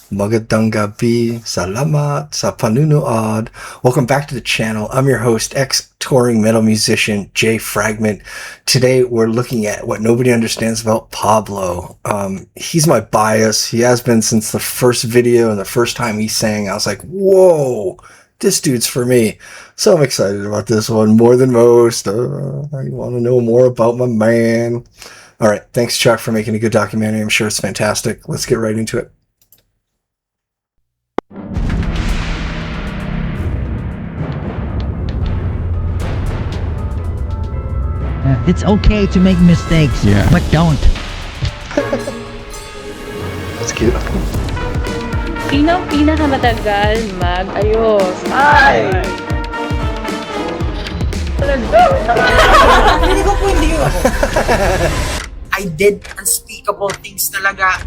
Magandang gabi, salamat sa panunood. Welcome back to the channel. I'm your host, ex-touring metal musician JFRAGMENT. Today we're looking at what nobody understands about Pablo. He's my bias. He has been since the first video and the first time he sang. I was like, whoa, this dude's for me. So I'm excited about this one more than most. I want to know more about my man. All right, thanks Chuck for making a good documentary. I'm sure it's fantastic. Let's get right into it. It's okay to make mistakes, but don't. That's cute. Sinong pinakamatagal mag-ayos? Hi! Hindi ko po hindi ako. I did unspeakable things talaga.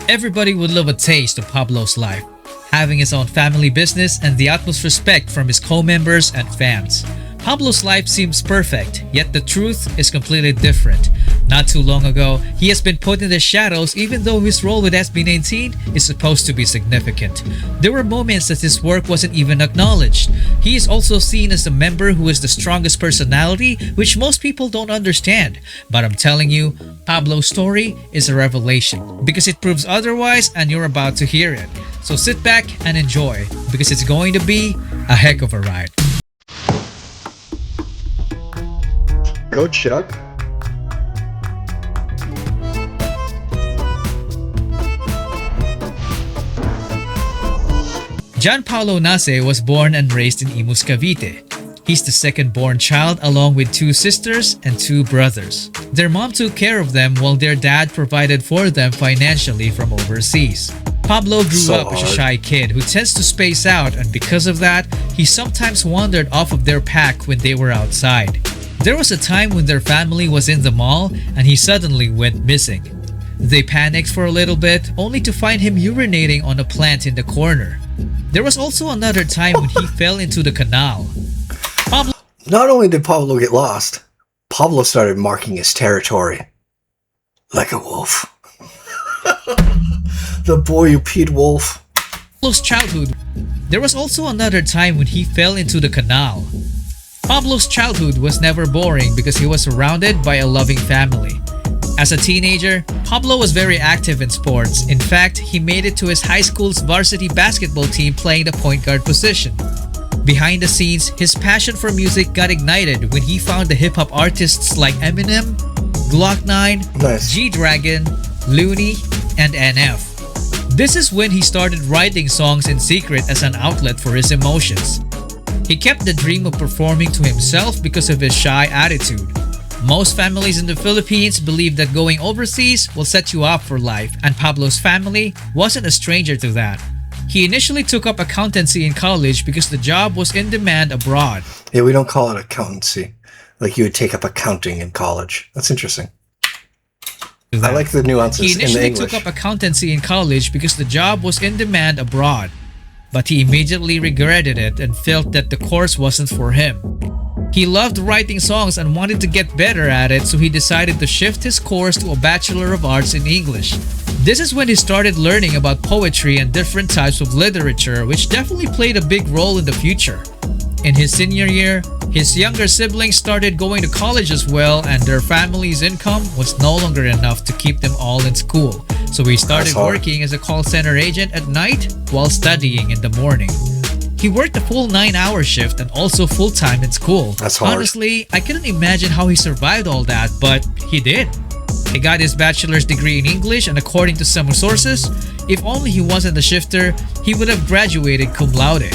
Everybody would love a taste of Pablo's life, having his own family business and the utmost respect from his co-members and fans. Pablo's life seems perfect, yet the truth is completely different. Not too long ago, he has been put in the shadows even though his role with SB19 is supposed to be significant. There were moments that his work wasn't even acknowledged. He is also seen as a member who has the strongest personality, which most people don't understand. But I'm telling you, Pablo's story is a revelation because it proves otherwise, and you're about to hear it. So sit back and enjoy because it's going to be a heck of a ride. Go Chuck. Gianpaolo Nace was born and raised in Imus, Cavite. He's the second-born child along with two sisters and two brothers. Their mom took care of them while their dad provided for them financially from overseas. Pablo grew up as a shy kid who tends to space out, and because of that, he sometimes wandered off of their pack when they were outside. There was a time when their family was in the mall and he suddenly went missing. They panicked for a little bit, only to find him urinating on a plant in the corner. There was also another time when he fell into the canal. Pablo Not only did Pablo get lost, Pablo started marking his territory. Like a wolf. The boy who peed wolf. Pablo's childhood. There was also another time when he fell into the canal. Pablo's childhood was never boring because he was surrounded by a loving family. As a teenager, Pablo was very active in sports. In fact, he made it to his high school's varsity basketball team playing the point guard position. Behind the scenes, his passion for music got ignited when he found the hip-hop artists like Eminem, Glock 9, Nice. G-Dragon, Looney, and NF. This is when he started writing songs in secret as an outlet for his emotions. He kept the dream of performing to himself because of his shy attitude. Most families in the Philippines believe that going overseas will set you up for life, and Pablo's family wasn't a stranger to that. He initially took up accountancy in college because the job was in demand abroad. Yeah, we don't call it accountancy. Like you would take up accounting in college. That's interesting. I like the nuances He in the initially English. took up accountancy in college because the job was in demand abroad, but he immediately regretted it and felt that the course wasn't for him. He loved writing songs and wanted to get better at it, so he decided to shift his course to a Bachelor of Arts in English. This is when he started learning about poetry and different types of literature, which definitely played a big role in the future. In his senior year, his younger siblings started going to college as well, and their family's income was no longer enough to keep them all in school. So he started working as a call center agent at night while studying in the morning. He worked a full 9-hour shift and also full-time in school. That's hard. Honestly, I couldn't imagine how he survived all that, but he did. He got his bachelor's degree in English, and according to some sources, if only he wasn't a shifter, he would have graduated cum laude.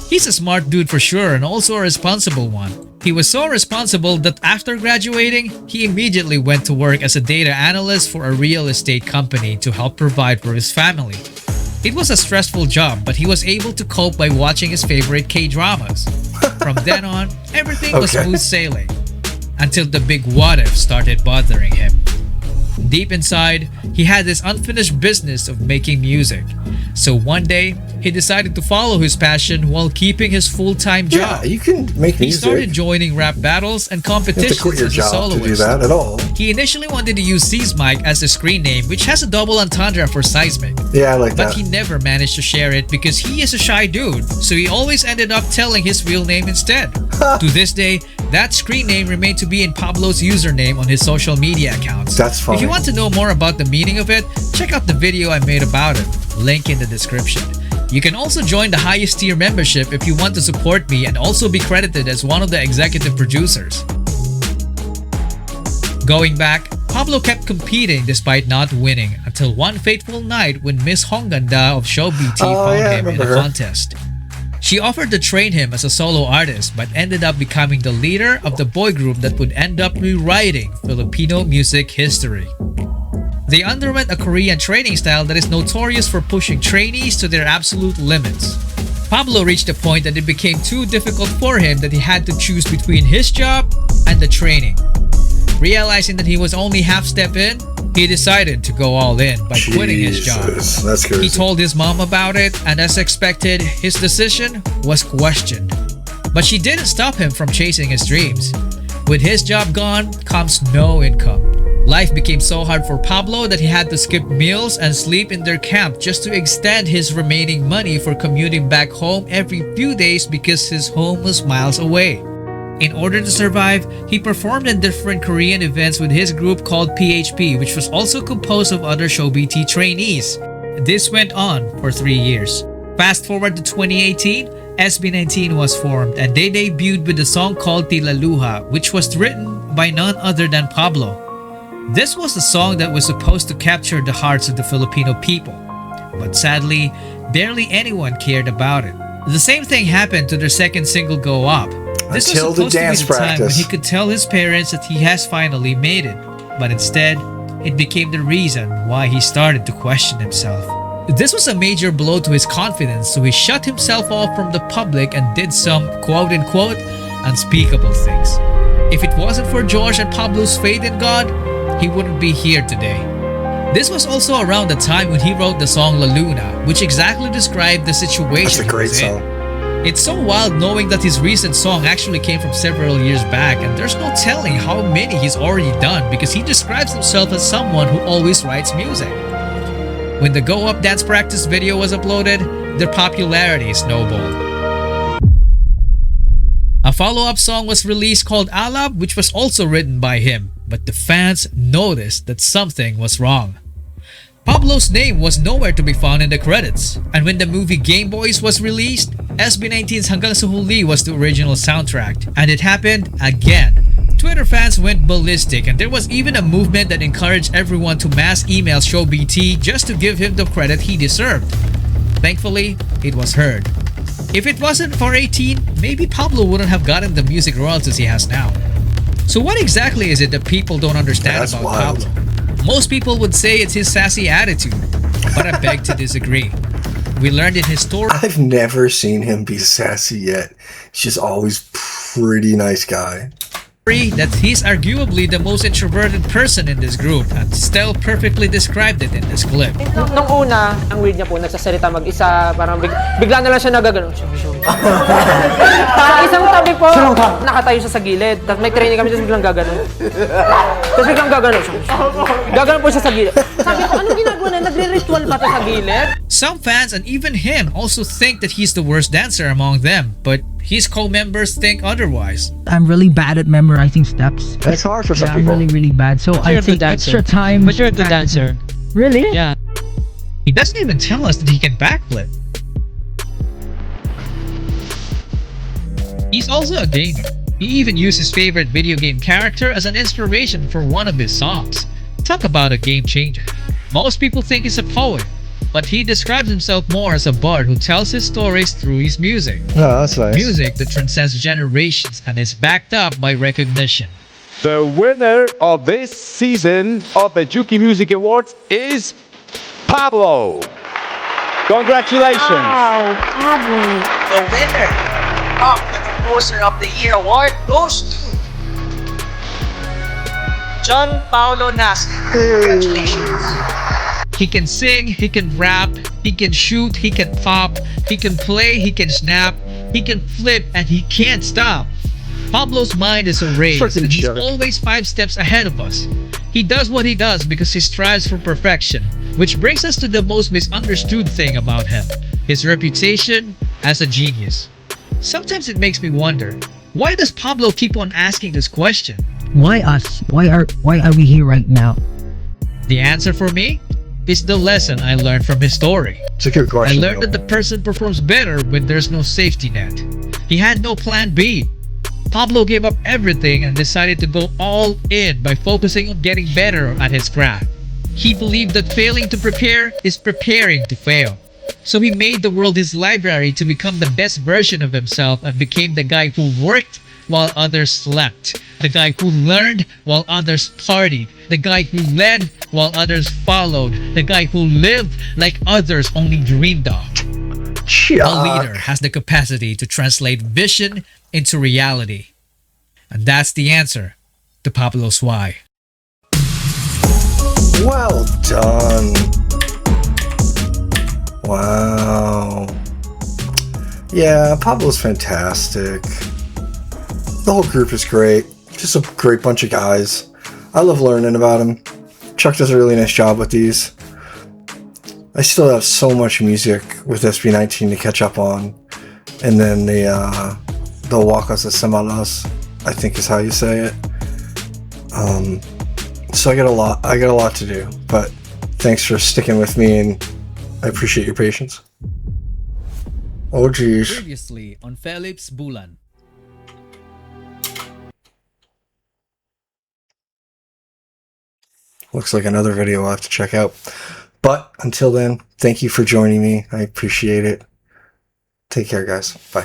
He's a smart dude for sure, and also a responsible one. He was so responsible that after graduating, he immediately went to work as a data analyst for a real estate company to help provide for his family. It was a stressful job, but he was able to cope by watching his favorite K-dramas. From then on, everything was smooth sailing, until the big what if started bothering him. Deep inside, he had this unfinished business of making music. So one day, he decided to follow his passion while keeping his full-time Yeah, job. you can make He music. started joining rap battles and You don't have to competitions quit your as a job to soloist. do that at all. He initially wanted to use Seismic as a screen name, which has a double entendre for seismic. Yeah, I like But that. he never managed to share it because he is a shy dude, so he always ended up telling his real name instead. To this day, that screen name remained to be in Pablo's username on his social media accounts. That's funny. If you want to know more about the meaning of it, check out the video I made about it. Link in the description. You can also join the highest tier membership if you want to support me and also be credited as one of the executive producers. Going back, Pablo kept competing despite not winning until one fateful night when Miss Hongganda of Show BT found yeah, I him in a remember her. contest. She offered to train him as a solo artist but ended up becoming the leader of the boy group that would end up rewriting Filipino music history. They underwent a Korean training style that is notorious for pushing trainees to their absolute limits. Pablo reached a point that it became too difficult for him that he had to choose between his job and the training. Realizing that he was only half step in, he decided to go all in by quitting his job. Jesus, that's crazy. He told his mom about it, and as expected, his decision was questioned. But she didn't stop him from chasing his dreams. With his job gone comes no income. Life became so hard for Pablo that he had to skip meals and sleep in their camp just to extend his remaining money for commuting back home every few days because his home was miles away. In order to survive, he performed in different Korean events with his group called PHP, which was also composed of other Show BT trainees. This went on for 3 years. Fast forward to 2018, SB19 was formed and they debuted with a song called Tila Luha, which was written by none other than Pablo. This was a song that was supposed to capture the hearts of the Filipino people, but sadly, barely anyone cared about it. The same thing happened to their second single, Go Up. This Until was the supposed to be dance the time when practice. he could tell his parents that he has finally made it, but instead, it became the reason why he started to question himself. This was a major blow to his confidence, so he shut himself off from the public and did some quote-unquote unspeakable things. If it wasn't for George and Pablo's faith in God, he wouldn't be here today. This was also around the time when he wrote the song La Luna, which exactly described the situation That's a he great was in. song. It's so wild knowing that his recent song actually came from several years back, and there's no telling how many he's already done because he describes himself as someone who always writes music. When the Go Up dance practice video was uploaded, their popularity snowballed. A follow-up song was released called Alab, which was also written by him, but the fans noticed that something was wrong. Pablo's name was nowhere to be found in the credits, and when the movie Game Boys was released, SB19's Hanggang sa Huli was the original soundtrack, and it happened again. Twitter fans went ballistic, and there was even a movement that encouraged everyone to mass email Show BT just to give him the credit he deserved. Thankfully, it was heard. If it wasn't for 18, maybe Pablo wouldn't have gotten the music royalties he has now. So what exactly is it that people don't understand That's about wild. Pablo? Most people would say it's his sassy attitude, but I beg to disagree. We learned in his story I've never seen him be sassy yet. He's just always pretty nice guy. that he's arguably the most introverted person in this group, and Stel perfectly described it in this clip. Nung una, ang weird niya po, nagsasalita mag-isa, parang bigla na lang siya nagagano. Sa isang tabi po, nakatayo siya sa gilid. Tapos may training kami, tapos biglang gagano. Tapos biglang gagano siya. Gagano po siya sa gilid. Sabi ko, anong ginagawa na? Nagre-ritual ba ito sa gilid? Some fans and even him also think that he's the worst dancer among them, but his co-members think otherwise. I'm really bad at memorizing steps. It's hard for some Yeah, I'm people. really bad. So I You're a good take dancer. extra time. But you're a good dancer. Really? Yeah. He doesn't even tell us that he can backflip. He's also a gamer. He even used his favorite video game character as an inspiration for one of his songs. Talk about a game changer. Most people think he's a poet, but he describes himself more as a bard who tells his stories through his music. No, that's nice. Music that transcends generations and is backed up by recognition. The winner of this season of the Juki Music Awards is Pablo. Congratulations. The winner of the Composer of the Year award goes to John Paulo Nas. Congratulations. He can sing, he can rap, he can shoot, he can pop, he can play, he can snap, he can flip, and he can't stop. Pablo's mind is a race, and he's always 5 steps ahead of us. He does what he does because he strives for perfection, which brings us to the most misunderstood thing about him, his reputation as a genius. Sometimes it makes me wonder, why does Pablo keep on asking this question? Why us? Why are we here right now? The answer for me is the lesson I learned from his story. It's a good I question. learned that the person performs better when there's no safety net. He had no plan B. Pablo gave up everything and decided to go all in by focusing on getting better at his craft. He believed that failing to prepare is preparing to fail. So he made the world his library to become the best version of himself and became the guy who worked while others slept, the guy who learned while others partied, the guy who led while others followed, the guy who lived like others only dreamed of. A leader has the capacity to translate vision into reality. And that's the answer to Pablo's why. Well done. Wow. Yeah, Pablo's fantastic. The whole group is great. Just a great bunch of guys. I love learning about him. Chuck does a really nice job with these. I still have so much music with SB19 to catch up on. And then the Wacas de Semalas, I think is how you say it. So I got a lot to do, but thanks for sticking with me and I appreciate your patience. Oh geez. Previously on Felix Bulan. Looks like another video I'll have to check out. But until then, thank you for joining me. I appreciate it. Take care, guys. Bye.